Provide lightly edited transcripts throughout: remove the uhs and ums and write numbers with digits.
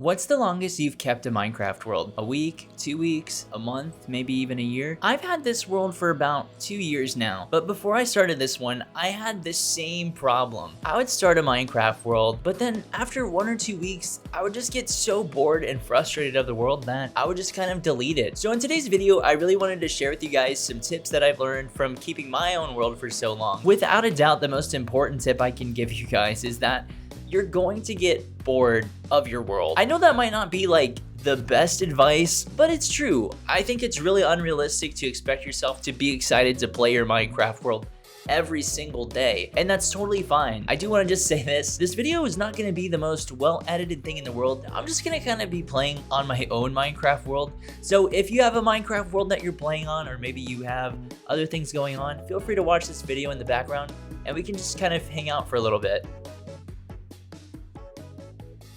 What's the longest you've kept a Minecraft world? A week, 2 weeks, a month, maybe even a year? I've had this world for about 2 years now, but before I started this one, I had the same problem. I would start a Minecraft world, but then after 1 or 2 weeks, I would just get so bored and frustrated of the world that I would just kind of delete it. So in today's video, I really wanted to share with you guys some tips that I've learned from keeping my own world for so long. Without a doubt, the most important tip I can give you guys is that you're going to get bored of your world. I know that might not be like the best advice, but it's true. I think it's really unrealistic to expect yourself to be excited to play your Minecraft world every single day, and that's totally fine. I do want to just say this video is not going to be the most well-edited thing in the world. I'm just going to kind of be playing on my own Minecraft world. So if you have a Minecraft world that you're playing on, or maybe you have other things going on, feel free to watch this video in the background and we can just kind of hang out for a little bit.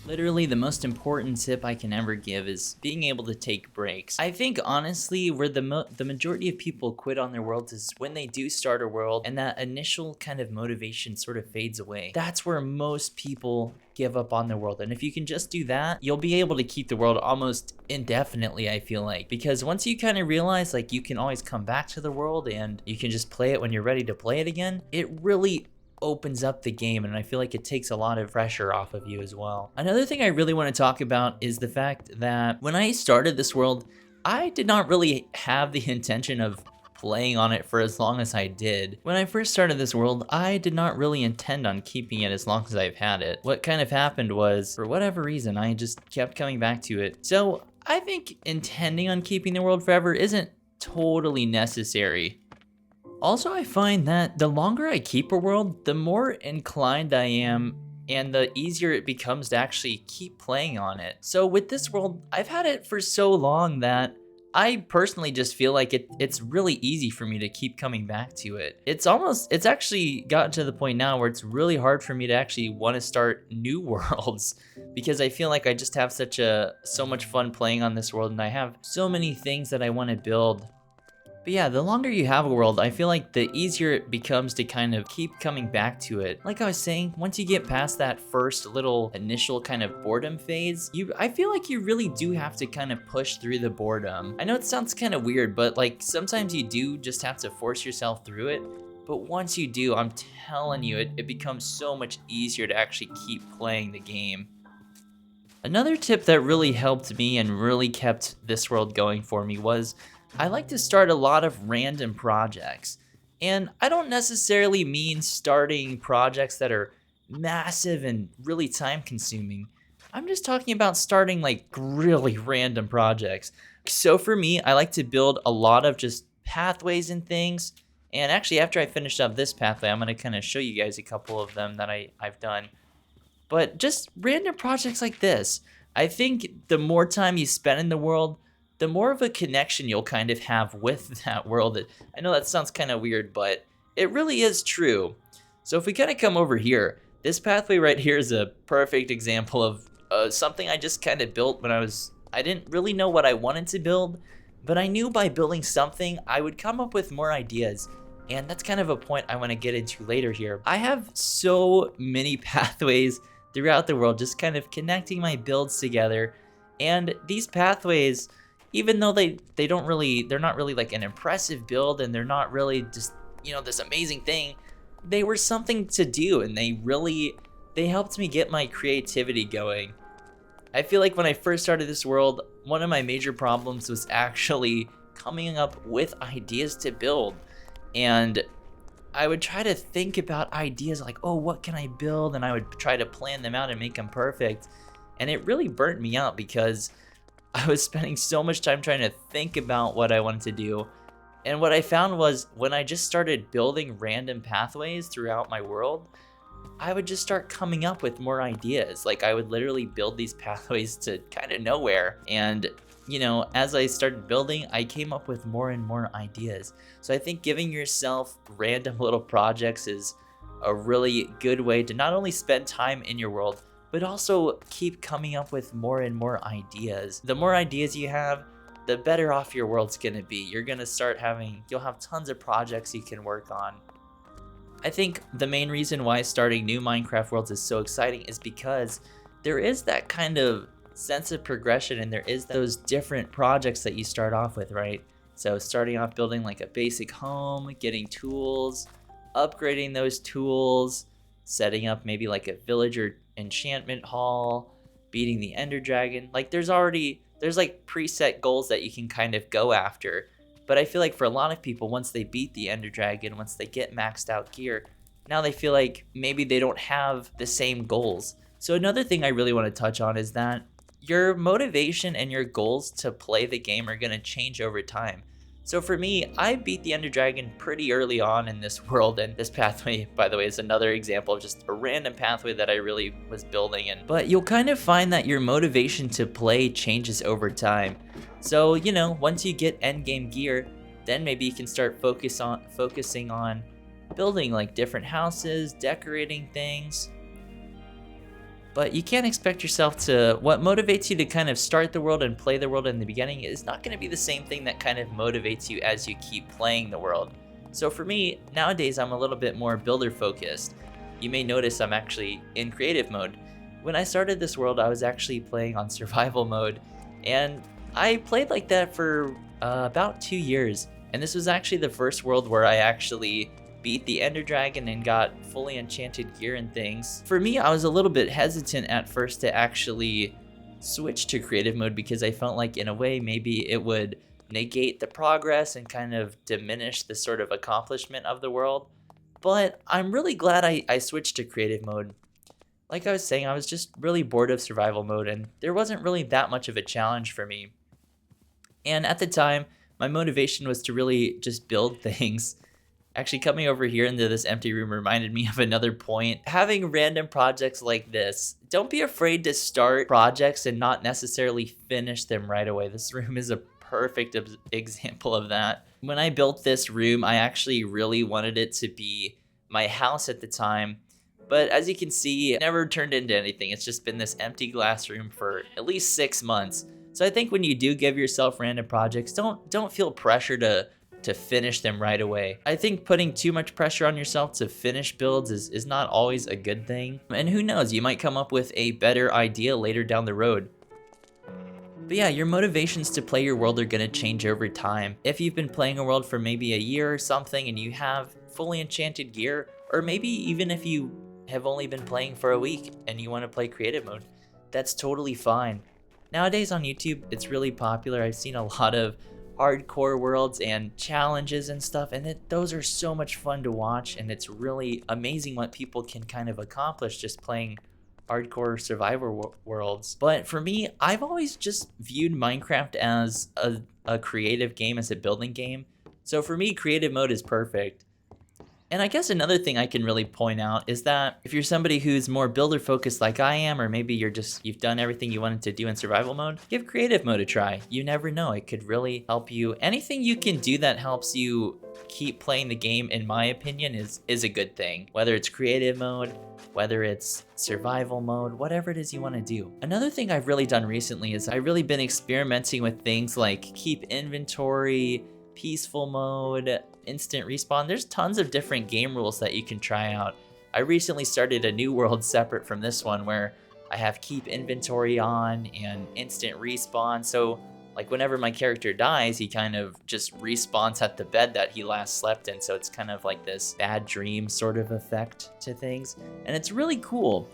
Literally, the most important tip I can ever give is being able to take breaks. I think honestly, where the majority of people quit on their worlds is when they do start a world and that initial kind of motivation sort of fades away. That's where most people give up on their world. And if you can just do that, you'll be able to keep the world almost indefinitely, I feel like. Because once you kind of realize like you can always come back to the world and you can just play it when you're ready to play it again, it really opens up the game, and I feel like it takes a lot of pressure off of you as well. Another thing I really want to talk about is the fact that when I started this world, I did not really have the intention of playing on it for as long as I did. When I first started this world, I did not really intend on keeping it as long as I've had it. What kind of happened was, for whatever reason, I just kept coming back to it. So I think intending on keeping the world forever isn't totally necessary. Also, I find that the longer I keep a world, the more inclined I am and the easier it becomes to actually keep playing on it. So with this world, I've had it for so long that I personally just feel like it's really easy for me to keep coming back to it. It's actually gotten to the point now where it's really hard for me to actually want to start new worlds because I feel like I just have so much fun playing on this world, and I have so many things that I want to build. But yeah, the longer you have a world, I feel like the easier it becomes to kind of keep coming back to it. Like I was saying, once you get past that first little initial kind of boredom phase, I feel like you really do have to kind of push through the boredom. I know it sounds kind of weird, but like sometimes you do just have to force yourself through it. But once you do, I'm telling you, it becomes so much easier to actually keep playing the game. Another tip that really helped me and really kept this world going for me was I like to start a lot of random projects. And I don't necessarily mean starting projects that are massive and really time consuming. I'm just talking about starting like really random projects. So for me, I like to build a lot of just pathways and things. And actually, after I finish up this pathway, I'm going to kind of show you guys a couple of them that I've done. But just random projects like this. I think the more time you spend in the world, the more of a connection you'll kind of have with that world. I know that sounds kind of weird, but it really is true. So if we kind of come over here, this pathway right here is a perfect example of something I just kind of built when I didn't really know what I wanted to build, but I knew by building something, I would come up with more ideas. And that's kind of a point I want to get into later here. I have so many pathways throughout the world, just kind of connecting my builds together. And these pathways, even though they're not really like an impressive build, and they're not really just, this amazing thing, they were something to do, and they helped me get my creativity going. I feel like when I first started this world, one of my major problems was actually coming up with ideas to build. And I would try to think about ideas like, oh, what can I build? And I would try to plan them out and make them perfect. And it really burnt me out because I was spending so much time trying to think about what I wanted to do. And what I found was when I just started building random pathways throughout my world, I would just start coming up with more ideas. Like I would literally build these pathways to kind of nowhere. And, as I started building, I came up with more and more ideas. So I think giving yourself random little projects is a really good way to not only spend time in your world, but also keep coming up with more and more ideas. The more ideas you have, the better off your world's gonna be. You'll have tons of projects you can work on. I think the main reason why starting new Minecraft worlds is so exciting is because there is that kind of sense of progression, and there is those different projects that you start off with, right? So starting off building like a basic home, getting tools, upgrading those tools, setting up maybe like a villager enchantment hall, beating the ender dragon. Like there's like preset goals that you can kind of go after. But I feel like for a lot of people, once they beat the ender dragon, once they get maxed out gear, now they feel like maybe they don't have the same goals. So another thing I really want to touch on is that your motivation and your goals to play the game are going to change over time. So for me, I beat the Ender Dragon pretty early on in this world, and this pathway, by the way, is another example of just a random pathway that I really was building in. But you'll kind of find that your motivation to play changes over time. So, you know, once you get endgame gear, then maybe you can start focusing on building like different houses, decorating things. But you can't expect yourself to, what motivates you to kind of start the world and play the world in the beginning is not going to be the same thing that kind of motivates you as you keep playing the world. So for me, nowadays I'm a little bit more builder focused. You may notice I'm actually in creative mode. When I started this world, I was actually playing on survival mode, and I played like that for about 2 years. And this was actually the first world where I actually beat the Ender Dragon and got fully enchanted gear and things. For me, I was a little bit hesitant at first to actually switch to creative mode because I felt like in a way maybe it would negate the progress and kind of diminish the sort of accomplishment of the world. But I'm really glad I switched to creative mode. Like I was saying, I was just really bored of survival mode, and there wasn't really that much of a challenge for me. And at the time, my motivation was to really just build things. Actually, coming over here into this empty room reminded me of another point. Having random projects like this, don't be afraid to start projects and not necessarily finish them right away. This room is a perfect example of that. When I built this room, I actually really wanted it to be my house at the time. But as you can see, it never turned into anything. It's just been this empty glass room for at least 6 months. So I think when you do give yourself random projects, don't feel pressure to finish them right away. I think putting too much pressure on yourself to finish builds is not always a good thing. And who knows, you might come up with a better idea later down the road. But yeah, your motivations to play your world are gonna change over time. If you've been playing a world for maybe a year or something and you have fully enchanted gear, or maybe even if you have only been playing for a week and you wanna play creative mode, that's totally fine. Nowadays on YouTube, it's really popular. I've seen a lot of hardcore worlds and challenges and stuff, and those are so much fun to watch, and it's really amazing what people can kind of accomplish just playing hardcore survivor worlds. But for me, I've always just viewed Minecraft as a creative game, as a building game. So for me, creative mode is perfect. And I guess another thing I can really point out is that if you're somebody who's more builder focused like I am, or maybe you've done everything you wanted to do in survival mode, give creative mode a try. You never know, it could really help you. Anything you can do that helps you keep playing the game, in my opinion, is a good thing. Whether it's creative mode, whether it's survival mode, whatever it is you want to do. Another thing I've really done recently is I've really been experimenting with things like keep inventory, peaceful mode, instant respawn. There's tons of different game rules that you can try out. I recently started a new world separate from this one where I have keep inventory on and instant respawn. So like whenever my character dies, he kind of just respawns at the bed that he last slept in. So it's kind of like this bad dream sort of effect to things. And it's really cool.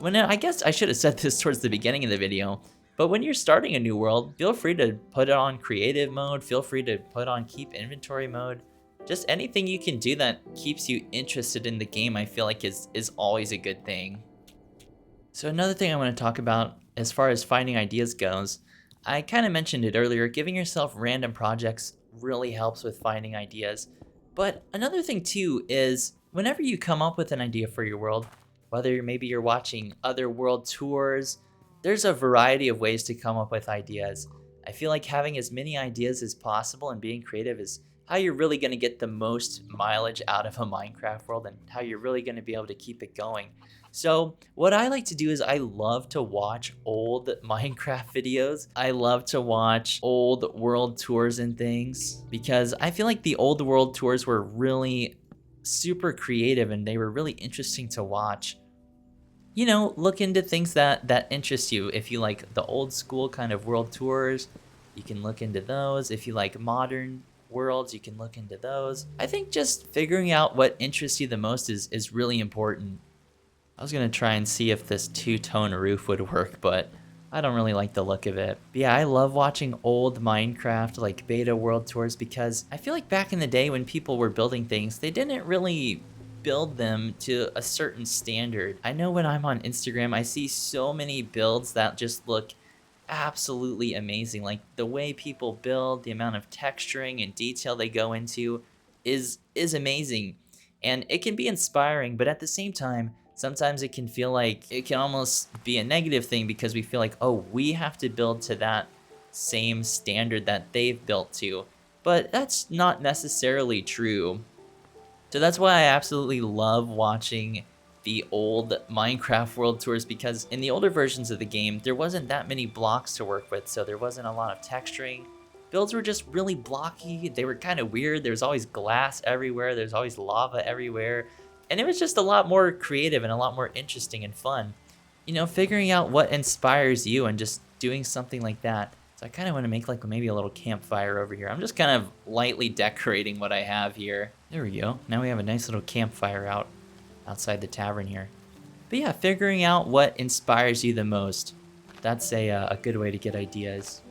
I guess I should have said this towards the beginning of the video, but when you're starting a new world, feel free to put it on creative mode. Feel free to put on keep inventory mode. Just anything you can do that keeps you interested in the game, I feel like is always a good thing. So another thing I want to talk about as far as finding ideas goes, I kind of mentioned it earlier, giving yourself random projects really helps with finding ideas. But another thing too is whenever you come up with an idea for your world, whether maybe you're watching other world tours, there's a variety of ways to come up with ideas. I feel like having as many ideas as possible and being creative is how you're really going to get the most mileage out of a Minecraft world and how you're really going to be able to keep it going. So what I like to do is I love to watch old Minecraft videos. I love to watch old world tours and things because I feel like the old world tours were really super creative and they were really interesting to watch. you know, look into things that interest you. If you like the old school kind of world tours, you can look into those. If you like modern worlds, you can look into those. I think just figuring out what interests you the most is really important. I was gonna try and see if this two-tone roof would work, but I don't really like the look of it. But yeah, I love watching old Minecraft like beta world tours because I feel like back in the day when people were building things, they didn't really build them to a certain standard. I know when I'm on Instagram, I see so many builds that just look absolutely amazing. Like the way people build, the amount of texturing and detail they go into is amazing. And it can be inspiring, but at the same time, sometimes it can feel like it can almost be a negative thing because we feel like, oh, we have to build to that same standard that they've built to. But that's not necessarily true. So that's why I absolutely love watching the old Minecraft world tours, because in the older versions of the game, there wasn't that many blocks to work with, so there wasn't a lot of texturing. Builds were just really blocky, they were kind of weird, there was always glass everywhere, there's always lava everywhere, and it was just a lot more creative and a lot more interesting and fun. You know, figuring out what inspires you and just doing something like that. So I kind of want to make like maybe a little campfire over here. I'm just kind of lightly decorating what I have here. There we go. Now we have a nice little campfire outside the tavern here. But yeah, figuring out what inspires you the most. That's a good way to get ideas.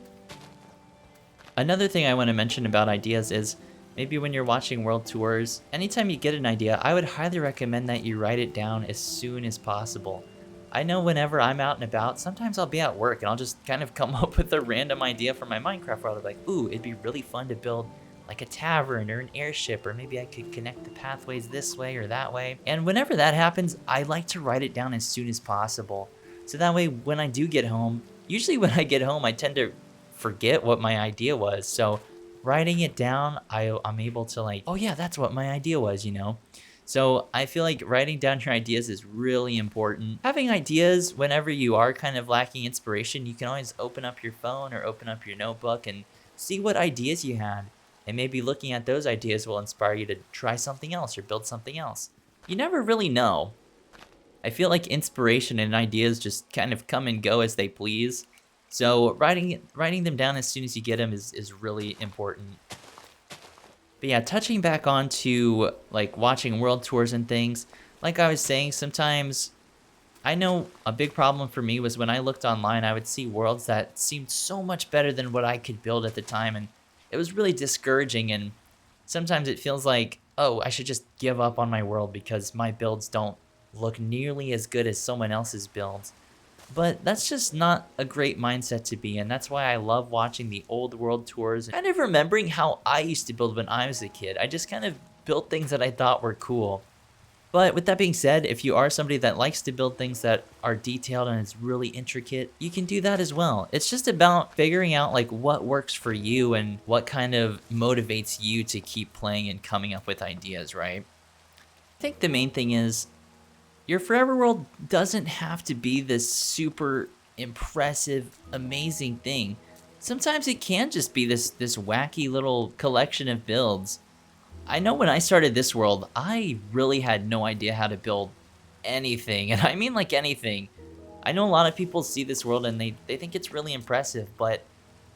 Another thing I want to mention about ideas is maybe when you're watching world tours, anytime you get an idea, I would highly recommend that you write it down as soon as possible. I know whenever I'm out and about, sometimes I'll be at work and I'll just kind of come up with a random idea for my Minecraft world. I'll be like, ooh, it'd be really fun to build like a tavern or an airship, or maybe I could connect the pathways this way or that way. And whenever that happens, I like to write it down as soon as possible. So that way when I do get home, usually when I get home, I tend to forget what my idea was. So writing it down, I'm able to like, oh yeah, that's what my idea was, you know? So I feel like writing down your ideas is really important. Having ideas whenever you are kind of lacking inspiration, you can always open up your phone or open up your notebook and see what ideas you had. And maybe looking at those ideas will inspire you to try something else or build something else. You never really know. I feel like inspiration and ideas just kind of come and go as they please. So writing them down as soon as you get them is really important. But yeah, touching back on to like watching world tours and things, like I was saying, sometimes I know a big problem for me was when I looked online, I would see worlds that seemed so much better than what I could build at the time, and it was really discouraging. And sometimes it feels like, oh, I should just give up on my world because my builds don't look nearly as good as someone else's builds. But that's just not a great mindset to be in. That's why I love watching the old world tours and kind of remembering how I used to build when I was a kid. I just kind of built things that I thought were cool. But with that being said, if you are somebody that likes to build things that are detailed and it's really intricate, you can do that as well. It's just about figuring out like what works for you and what kind of motivates you to keep playing and coming up with ideas, right? I think the main thing is your forever world doesn't have to be this super impressive, amazing thing. Sometimes it can just be this wacky little collection of builds. I know when I started this world, I really had no idea how to build anything, and I mean like anything. I know a lot of people see this world and they think it's really impressive, but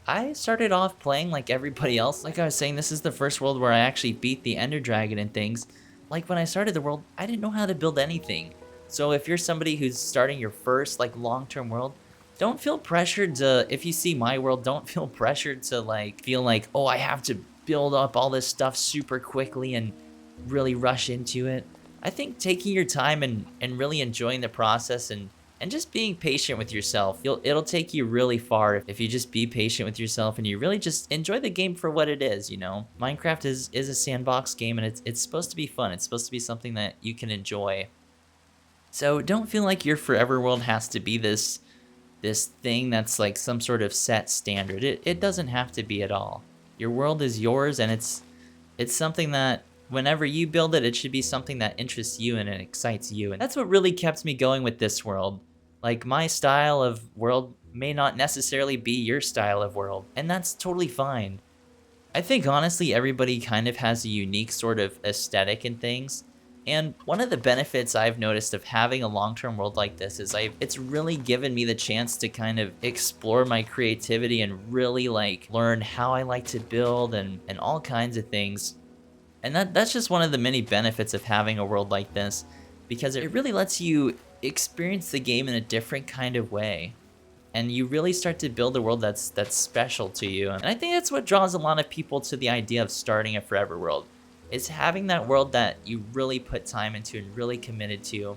I started off playing like everybody else. Like I was saying, this is the first world where I actually beat the Ender Dragon and things. Like when I started the world, I didn't know how to build anything. So if you're somebody who's starting your first like long-term world, don't feel pressured to, if you see my world, don't feel pressured to like feel like, oh, I have to build up all this stuff super quickly and really rush into it. I think taking your time and really enjoying the process and just being patient with yourself, it'll take you really far if you just be patient with yourself and you really just enjoy the game for what it is, you know? Minecraft is a sandbox game, and it's supposed to be fun. It's supposed to be something that you can enjoy. So don't feel like your forever world has to be this thing that's like some sort of set standard. It doesn't have to be at all. Your world is yours, and it's something that whenever you build it, it should be something that interests you and it excites you. And that's what really kept me going with this world. Like, my style of world may not necessarily be your style of world, and that's totally fine. I think honestly everybody kind of has a unique sort of aesthetic in things. And one of the benefits I've noticed of having a long-term world like this is it's really given me the chance to kind of explore my creativity and really like learn how I like to build and all kinds of things. And that's just one of the many benefits of having a world like this, because it really lets you experience the game in a different kind of way. And you really start to build a world that's special to you. And I think that's what draws a lot of people to the idea of starting a forever world. Is having that world that you really put time into and really committed to.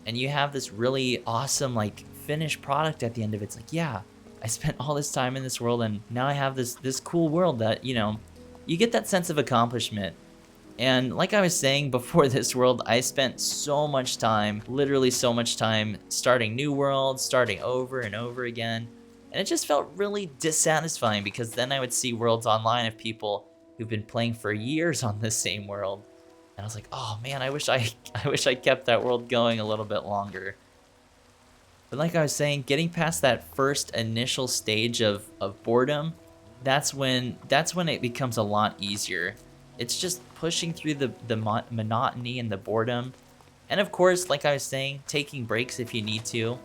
And you have this really awesome like finished product at the end of it. It's like, yeah, I spent all this time in this world and now I have this cool world that, you know, you get that sense of accomplishment. And like I was saying before this world, I spent so much time, literally so much time, starting new worlds, starting over and over again. And it just felt really dissatisfying because then I would see worlds online of people who've been playing for years on this same world. And I was like, oh man, I wish I kept that world going a little bit longer. But like I was saying, getting past that first initial stage of boredom, that's when it becomes a lot easier. It's just pushing through the monotony and the boredom. And of course, like I was saying, taking breaks if you need to.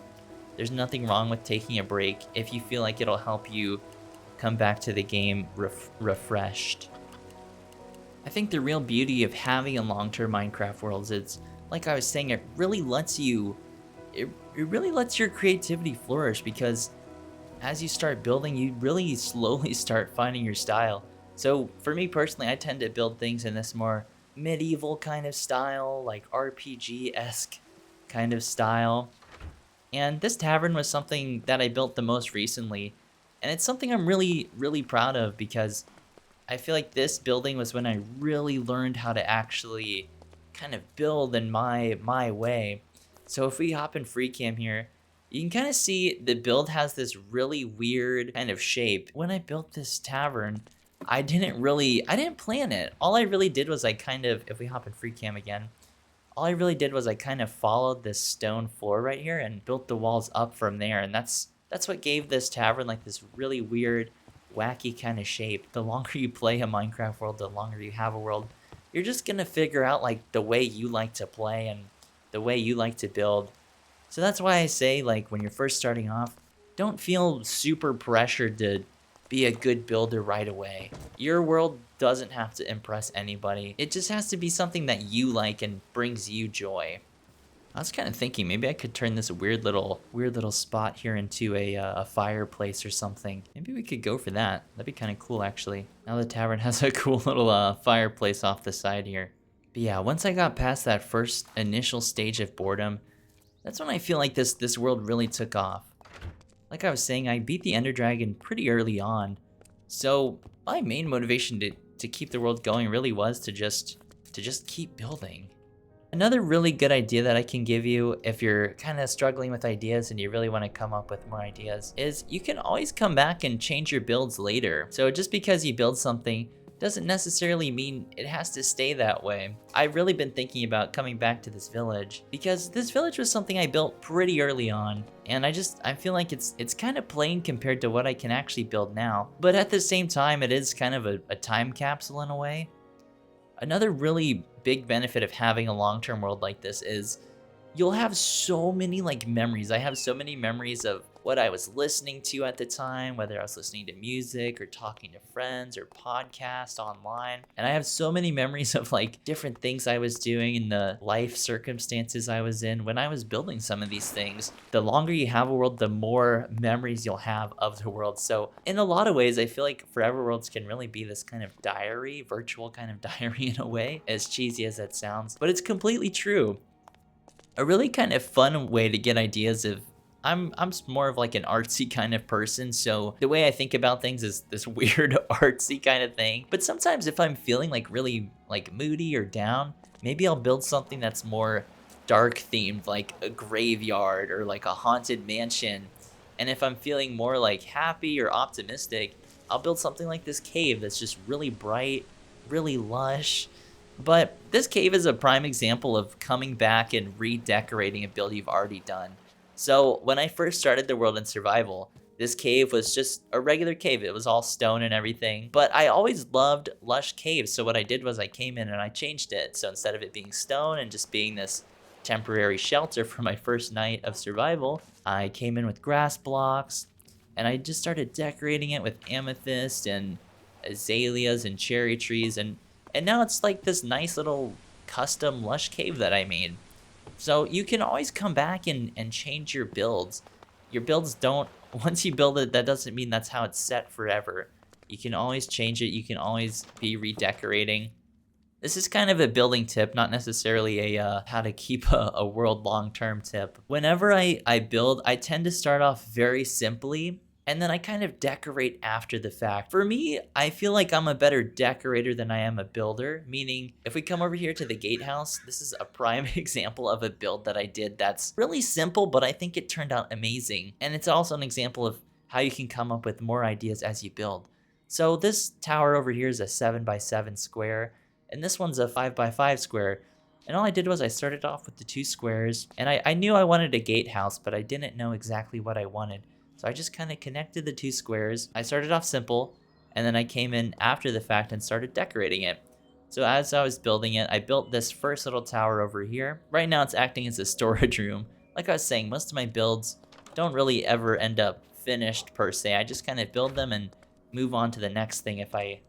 There's nothing wrong with taking a break if you feel like it'll help you come back to the game refreshed. I think the real beauty of having a long-term Minecraft world is, like I was saying, it really lets you, it really lets your creativity flourish, because as you start building, you really slowly start finding your style. So for me personally, I tend to build things in this more medieval kind of style, like RPG-esque kind of style. And this tavern was something that I built the most recently. And it's something I'm really, really proud of, because I feel like this building was when I really learned how to actually kind of build in my way. So if we hop in free cam here, you can kind of see the build has this really weird kind of shape. When I built this tavern, I didn't plan it. All I really did was if we hop in free cam again, all I really did was I kind of followed this stone floor right here and built the walls up from there. And that's what gave this tavern like this really weird, wacky kind of shape. The longer you play a Minecraft world, the longer you have a world, you're just gonna figure out like the way you like to play and the way you like to build. So that's why I say, like, when you're first starting off, don't feel super pressured to be a good builder right away. Your world doesn't have to impress anybody. It just has to be something that you like and brings you joy. I was kind of thinking maybe I could turn this weird little spot here into a fireplace or something. Maybe we could go for that. That'd be kind of cool, actually. Now the tavern has a cool little fireplace off the side here. But yeah, once I got past that first initial stage of boredom, that's when I feel like this world really took off. Like I was saying, I beat the Ender Dragon pretty early on. So my main motivation to keep the world going really was to just keep building. Another really good idea that I can give you if you're kind of struggling with ideas and you really want to come up with more ideas is you can always come back and change your builds later. So just because you build something doesn't necessarily mean it has to stay that way. I've really been thinking about coming back to this village because this village was something I built pretty early on, and I feel like it's kind of plain compared to what I can actually build now. But at the same time, it is kind of a time capsule in a way. Another really big benefit of having a long-term world like this is you'll have so many like memories. I have so many memories of what I was listening to at the time, whether I was listening to music or talking to friends or podcasts online. And I have so many memories of like different things I was doing in the life circumstances I was in when I was building some of these things. The longer you have a world, the more memories you'll have of the world. So in a lot of ways, I feel like Forever Worlds can really be this kind of diary, virtual kind of diary in a way, as cheesy as that sounds, but it's completely true. A really kind of fun way to get ideas of I'm more of like an artsy kind of person, so the way I think about things is this weird artsy kind of thing. But sometimes if I'm feeling like really like moody or down, maybe I'll build something that's more dark themed, like a graveyard or like a haunted mansion. And if I'm feeling more like happy or optimistic, I'll build something like this cave that's just really bright, really lush. But this cave is a prime example of coming back and redecorating a build you've already done. So when I first started the world in survival, this cave was just a regular cave. It was all stone and everything. But I always loved lush caves. So what I did was I came in and I changed it. So instead of it being stone and just being this temporary shelter for my first night of survival, I came in with grass blocks and I just started decorating it with amethyst and azaleas and cherry trees, and now it's like this nice little custom lush cave that I made. So you can always come back and change your builds. Your builds don't, once you build it, that doesn't mean that's how it's set forever. You can always change it, you can always be redecorating. This is kind of a building tip, not necessarily a how to keep a world long-term tip. Whenever I build, I tend to start off very simply, and then I kind of decorate after the fact. For me, I feel like I'm a better decorator than I am a builder, meaning if we come over here to the gatehouse, this is a prime example of a build that I did that's really simple, but I think it turned out amazing. And it's also an example of how you can come up with more ideas as you build. So this tower over here is a 7x7 square, and this one's a 5x5 square. And all I did was I started off with the 2 squares, and I knew I wanted a gatehouse, but I didn't know exactly what I wanted. So I just kind of connected the 2 squares. I started off simple, and then I came in after the fact and started decorating it. So as I was building it, I built this first little tower over here. Right now it's acting as a storage room. Like I was saying, most of my builds don't really ever end up finished per se. I just kind of build them and move on to the next thing if I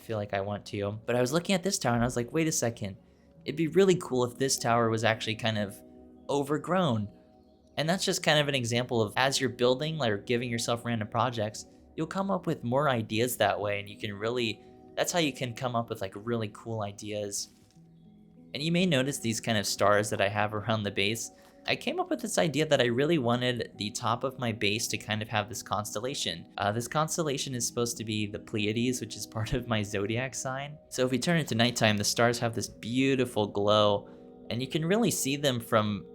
feel like I want to. But I was looking at this tower and I was like, wait a second. It'd be really cool if this tower was actually kind of overgrown. And that's just kind of an example of, as you're building or giving yourself random projects, you'll come up with more ideas that way, and you can really, that's how you can come up with like really cool ideas. And you may notice these kind of stars that I have around the base. I came up with this idea that I really wanted the top of my base to kind of have this constellation. This constellation is supposed to be the Pleiades, which is part of my zodiac sign. So if we turn it to nighttime, the stars have this beautiful glow, and you can really see them from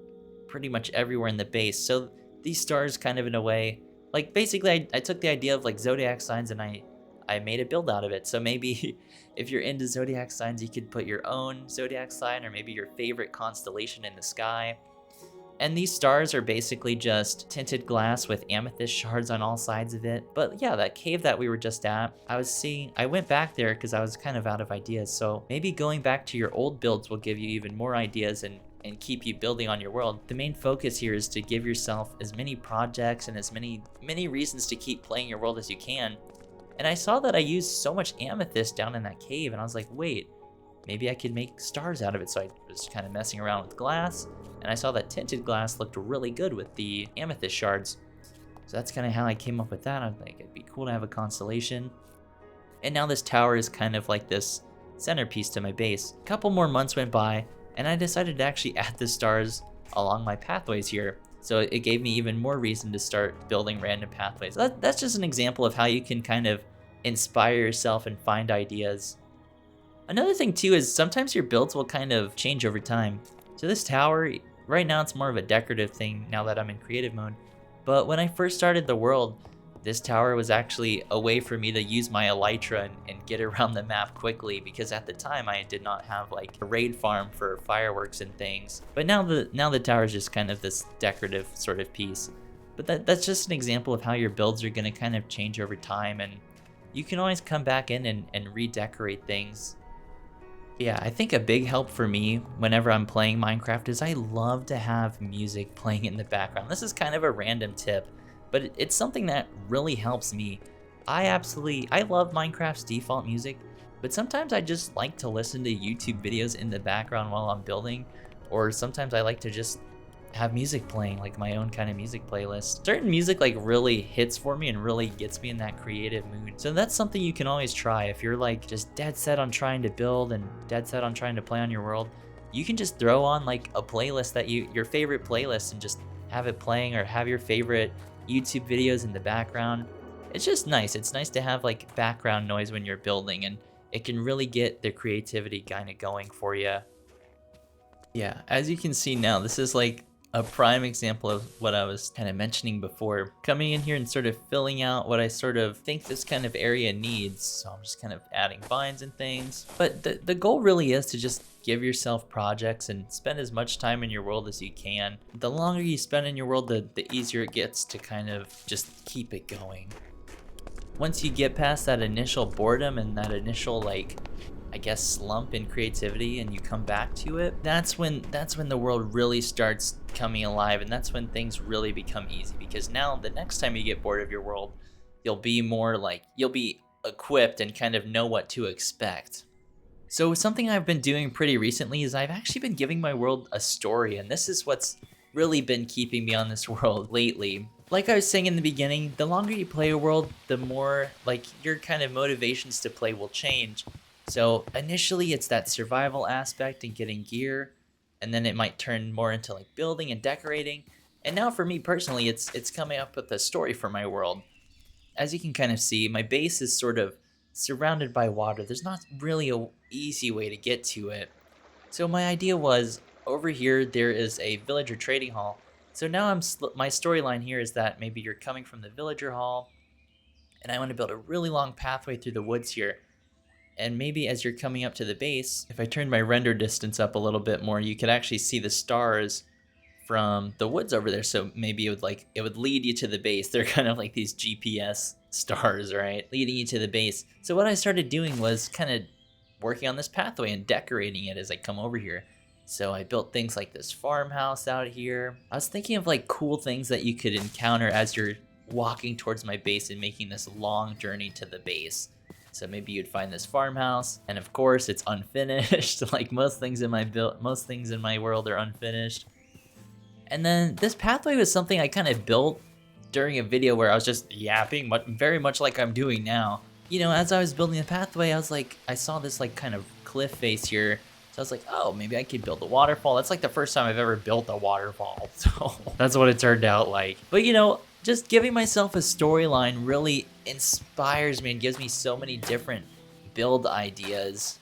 pretty much everywhere in the base. So these stars kind of, in a way, like basically I took the idea of like zodiac signs and I made a build out of it. So maybe if you're into zodiac signs, you could put your own zodiac sign or maybe your favorite constellation in the sky. And these stars are basically just tinted glass with amethyst shards on all sides of it. But yeah, that cave that we were just at, I went back there because I was kind of out of ideas. So maybe going back to your old builds will give you even more ideas and keep you building on your world. The main focus here is to give yourself as many projects and as many reasons to keep playing your world as you can. And I saw that I used so much amethyst down in that cave, and I was like, wait, maybe I could make stars out of it. So I was kind of messing around with glass, and I saw that tinted glass looked really good with the amethyst shards. So that's kind of how I came up with that. I was like, it'd be cool to have a constellation. And now this tower is kind of like this centerpiece to my base. A couple more months went by, and I decided to actually add the stars along my pathways here. So it gave me even more reason to start building random pathways. That's just an example of how you can kind of inspire yourself and find ideas. Another thing too is sometimes your builds will kind of change over time. So this tower, right now it's more of a decorative thing now that I'm in creative mode. But when I first started the world, this tower was actually a way for me to use my elytra and get around the map quickly, because at the time I did not have like a raid farm for fireworks and things. But now the tower is just kind of this decorative sort of piece. But that's just an example of how your builds are going to kind of change over time, and you can always come back in and redecorate things. Yeah, I think a big help for me whenever I'm playing Minecraft is I love to have music playing in the background. This is kind of a random tip, but it's something that really helps me. I love Minecraft's default music, but sometimes I just like to listen to YouTube videos in the background while I'm building, or sometimes I like to just have music playing, like my own kind of music playlist. Certain music like really hits for me and really gets me in that creative mood. So that's something you can always try if you're like just dead set on trying to build and dead set on trying to play on your world. You can just throw on like a playlist that your favorite playlist, and just have it playing, or have your favorite YouTube videos in the background. It's just nice. It's nice to have like background noise when you're building, and it can really get the creativity kind of going for you. Yeah, as you can see now, this is like a prime example of what I was kind of mentioning before. Coming in here and sort of filling out what I sort of think this kind of area needs. So I'm just kind of adding vines and things. But the goal really is to just give yourself projects and spend as much time in your world as you can. The longer you spend in your world, the easier it gets to kind of just keep it going. Once you get past that initial boredom and that initial, like, I guess, slump in creativity, and you come back to it, that's when the world really starts coming alive, and that's when things really become easy. Because now the next time you get bored of your world, you'll be more like, you'll be equipped and kind of know what to expect. So something I've been doing pretty recently is I've actually been giving my world a story, and this is what's really been keeping me on this world lately. Like I was saying in the beginning, the longer you play a world, the more like your kind of motivations to play will change. So initially it's that survival aspect and getting gear, and then it might turn more into like building and decorating. And now for me personally, it's coming up with a story for my world. As you can kind of see, my base is sort of surrounded by water. There's not really a easy way to get to it. So my idea was, over here there is a villager trading hall. So now my storyline here is that maybe you're coming from the villager hall, and I want to build a really long pathway through the woods here. And maybe as you're coming up to the base, if I turn my render distance up a little bit more, you could actually see the stars from the woods over there. So maybe it would lead you to the base. They're kind of like these GPS stars, right? Leading you to the base. So what I started doing was kind of working on this pathway and decorating it as I come over here. So I built things like this farmhouse out here. I was thinking of like cool things that you could encounter as you're walking towards my base and making this long journey to the base. So maybe you'd find this farmhouse, and of course it's unfinished. Like most things in my world are unfinished. And then this pathway was something I kind of built during a video where I was just yapping, very much like I'm doing now. You know, as I was building the pathway, I saw this like kind of cliff face here. So I was like, oh, maybe I could build a waterfall. That's like the first time I've ever built a waterfall. So that's what it turned out like. But you know, just giving myself a storyline really inspires me and gives me so many different build ideas.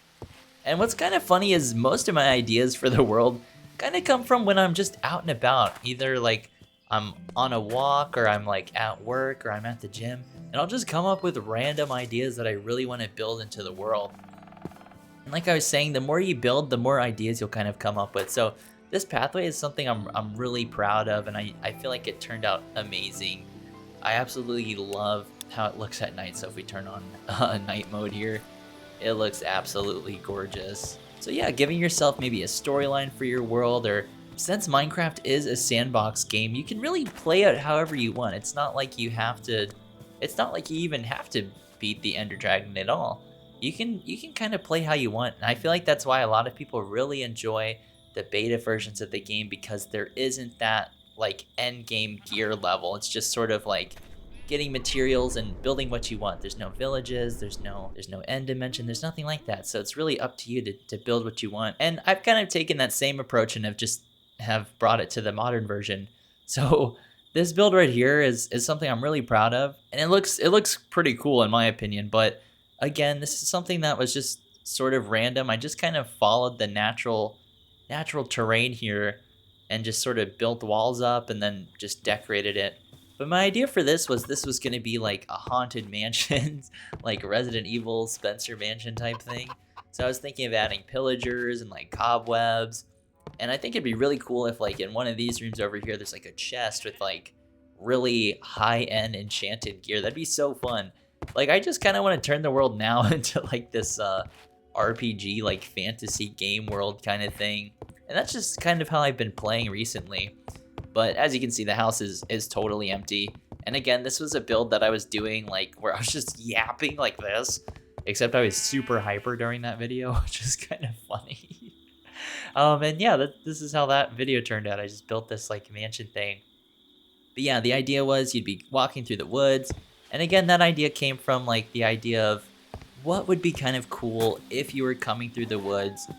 And what's kind of funny is most of my ideas for the world kind of come from when I'm just out and about. Either like I'm on a walk, or I'm like at work, or I'm at the gym. And I'll just come up with random ideas that I really want to build into the world. And like I was saying, the more you build, the more ideas you'll kind of come up with. So this pathway is something I'm really proud of, and I feel like it turned out amazing. I absolutely love how it looks at night. So if we turn on night mode here, it looks absolutely gorgeous. So yeah, giving yourself maybe a storyline for your world, or since Minecraft is a sandbox game, you can really play it however you want. It's not like you even have to beat the Ender Dragon at all. You can kind of play how you want. And I feel like that's why a lot of people really enjoy the beta versions of the game, because there isn't that like end game gear level. It's just sort of like getting materials and building what you want. There's no villages, there's no end dimension, there's nothing like that. So it's really up to you to build what you want. And I've kind of taken that same approach and have brought it to the modern version. So this build right here is something I'm really proud of, and it looks pretty cool in my opinion. But again, this is something that was just sort of random. I just kind of followed the natural terrain here and just sort of built walls up and then just decorated it. But my idea for this was going to be like a haunted mansion, like Resident Evil Spencer Mansion type thing. So I was thinking of adding pillagers and like cobwebs. And I think it'd be really cool if like in one of these rooms over here, there's like a chest with like really high-end enchanted gear. That'd be so fun. Like I just kind of want to turn the world now into like this RPG, like fantasy game world kind of thing. And that's just kind of how I've been playing recently. But as you can see, the house is totally empty. And again, this was a build that I was doing like where I was just yapping like this, except I was super hyper during that video, which is kind of funny. And yeah, this is how that video turned out. I just built this like mansion thing. But yeah, the idea was you'd be walking through the woods. And again, that idea came from like the idea of what would be kind of cool if you were coming through the woods,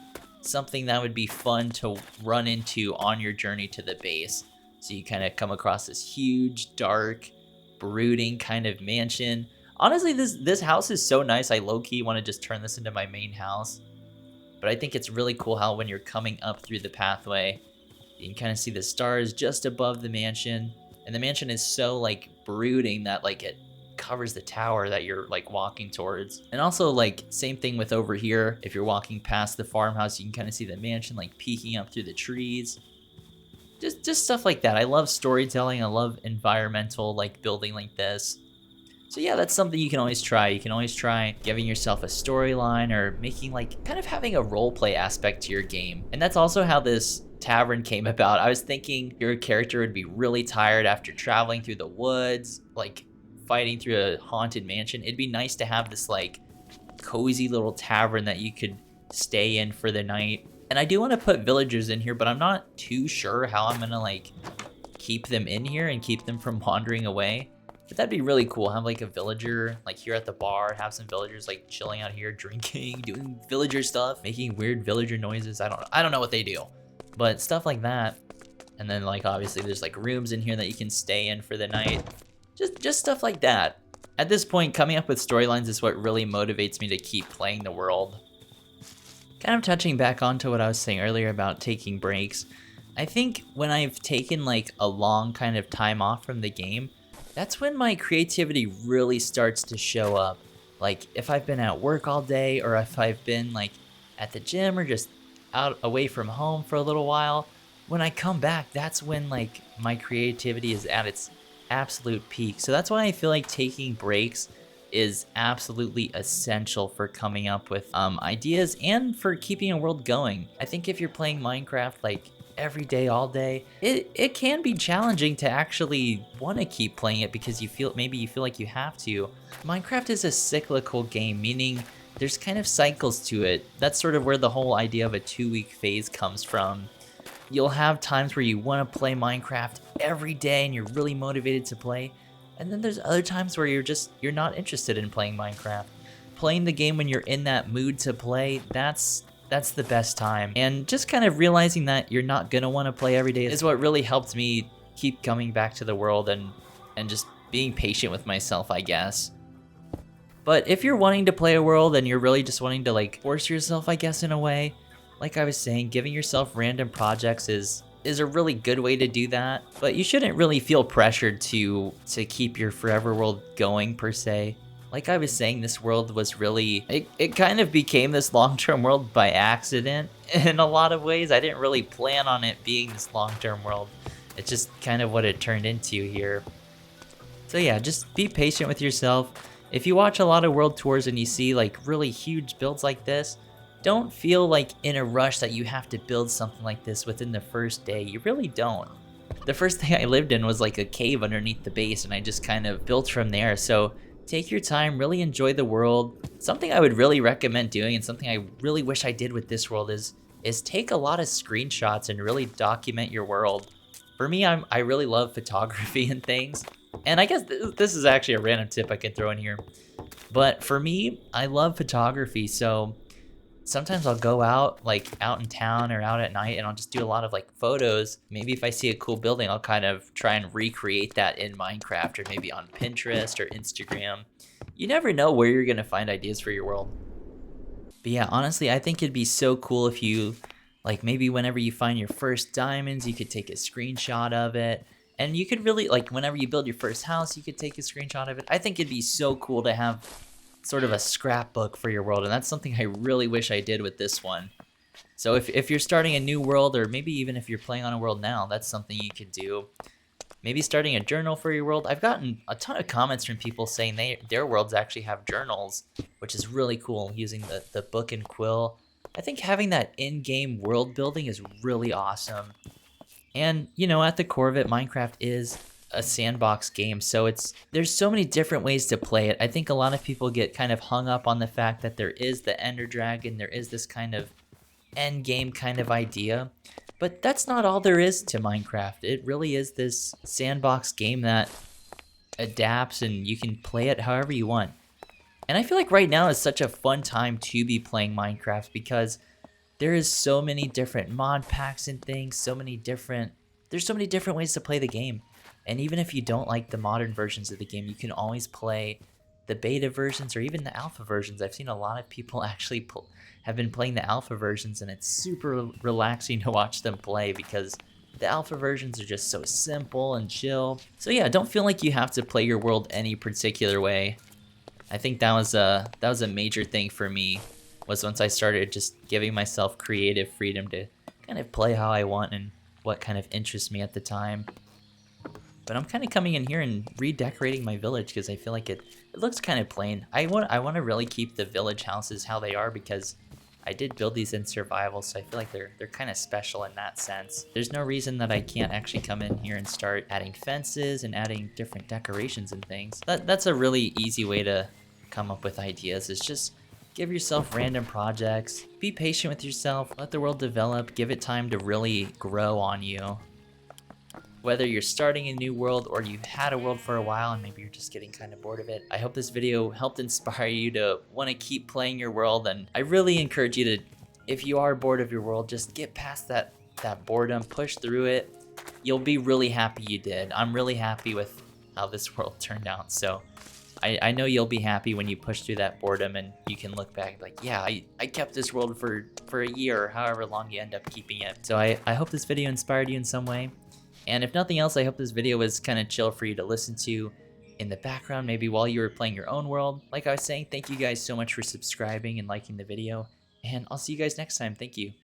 something that would be fun to run into on your journey to the base. So you kind of come across this huge, dark, brooding kind of mansion. Honestly, this house is so nice. I low-key want to just turn this into my main house. But I think it's really cool how when you're coming up through the pathway, You can kind of see the stars just above the mansion. And the mansion is so like brooding that like it covers the tower that you're like walking towards. And also like same thing with over here. If you're walking past the farmhouse, you can kind of see the mansion like peeking up through the trees. Just stuff like that. I love storytelling. I love environmental like building like this. So yeah, that's something you can always try. You can always try giving yourself a storyline or making like kind of having a role play aspect to your game. And that's also how this tavern came about. I was thinking your character would be really tired after traveling through the woods, like fighting through a haunted mansion. It'd be nice to have this like cozy little tavern that you could stay in for the night. And I do want to put villagers in here, but I'm not too sure how I'm gonna like keep them in here and keep them from wandering away. But that'd be really cool. Have like a villager like here at the bar, have some villagers like chilling out here, drinking, doing villager stuff, making weird villager noises. I don't know what they do, but stuff like that. And then like obviously there's like rooms in here that you can stay in for the night. Just stuff like that. At this point, coming up with storylines is what really motivates me to keep playing the world. Kind of touching back onto what I was saying earlier about taking breaks. I think when I've taken like a long kind of time off from the game, that's when my creativity really starts to show up. Like if I've been at work all day, or if I've been like at the gym or just out away from home for a little while, when I come back, that's when like my creativity is at its absolute peak. So that's why I feel like taking breaks is absolutely essential for coming up with ideas and for keeping a world going. I think if you're playing Minecraft like every day, all day, it can be challenging to actually want to keep playing it because maybe you feel like you have to. Minecraft is a cyclical game, meaning there's kind of cycles to it. That's sort of where the whole idea of a 2-week phase comes from. You'll have times where you want to play Minecraft every day and you're really motivated to play. And then there's other times where you're not interested in playing Minecraft. Playing the game when you're in that mood to play, that's the best time. And just kind of realizing that you're not gonna want to play every day is what really helped me keep coming back to the world and just being patient with myself, I guess. But if you're wanting to play a world and you're really just wanting to like force yourself, I guess, in a way, like I was saying, giving yourself random projects is a really good way to do that. But you shouldn't really feel pressured to keep your forever world going per se. Like I was saying, this world was really, it kind of became this long-term world by accident in a lot of ways. I didn't really plan on it being this long-term world. It's just kind of what it turned into here. So yeah, just be patient with yourself. If you watch a lot of world tours and you see like really huge builds like this, don't feel like in a rush that you have to build something like this within the first day. You really don't. The first thing I lived in was like a cave underneath the base, and I just kind of built from there. So take your time, really enjoy the world. Something I would really recommend doing, and something I really wish I did with this world, is take a lot of screenshots and really document your world. For me, I really love photography and things. And I guess this is actually a random tip I could throw in here. But for me, I love photography, so sometimes I'll go out in town or out at night, and I'll just do a lot of like photos. Maybe if I see a cool building, I'll kind of try and recreate that in Minecraft, or maybe on Pinterest or Instagram. You never know where you're gonna find ideas for your world. But yeah, honestly, I think it'd be so cool if you, like, maybe whenever you find your first diamonds, you could take a screenshot of it. And you could really, like, whenever you build your first house, you could take a screenshot of it. I think it'd be so cool to have sort of a scrapbook for your world, and that's something I really wish I did with this one. So if you're starting a new world, or maybe even if you're playing on a world now, that's something you could do. Maybe starting a journal for your world. I've gotten a ton of comments from people saying their worlds actually have journals, which is really cool, using the book and quill. I think having that in-game world building is really awesome. And, you know, at the core of it, Minecraft is a sandbox game, so there's so many different ways to play it. I think a lot of people get kind of hung up on the fact that there is the Ender Dragon, there is this kind of end game kind of idea, but that's not all there is to Minecraft. It really is this sandbox game that adapts, and you can play it however you want. And I feel like right now is such a fun time to be playing Minecraft, because there is so many different mod packs and things, there's so many different ways to play the game. And even if you don't like the modern versions of the game, you can always play the beta versions or even the alpha versions. I've seen a lot of people actually have been playing the alpha versions, and it's super relaxing to watch them play, because The alpha versions are just so simple and chill. So yeah, don't feel like you have to play your world any particular way. I think that was a major thing for me, was once I started just giving myself creative freedom to kind of play how I want and what kind of interests me at the time. But I'm kind of coming in here and redecorating my village because I feel like it looks kind of plain. I want to really keep the village houses how they are because I did build these in survival, so I feel like they're kind of special in that sense. There's no reason that I can't actually come in here and start adding fences and adding different decorations and things. That's a really easy way to come up with ideas, is just give yourself random projects, be patient with yourself, let the world develop, give it time to really grow on you. Whether you're starting a new world or you've had a world for a while and maybe you're just getting kind of bored of it, I hope this video helped inspire you to want to keep playing your world. And I really encourage you to, if you are bored of your world, just get past that boredom, push through it. You'll be really happy you did. I'm really happy with how this world turned out. So I know you'll be happy when you push through that boredom and you can look back like, yeah, I kept this world for a year or however long you end up keeping it. So I hope this video inspired you in some way. And if nothing else, I hope this video was kind of chill for you to listen to in the background, maybe while you were playing your own world. Like I was saying, thank you guys so much for subscribing and liking the video, and I'll see you guys next time. Thank you.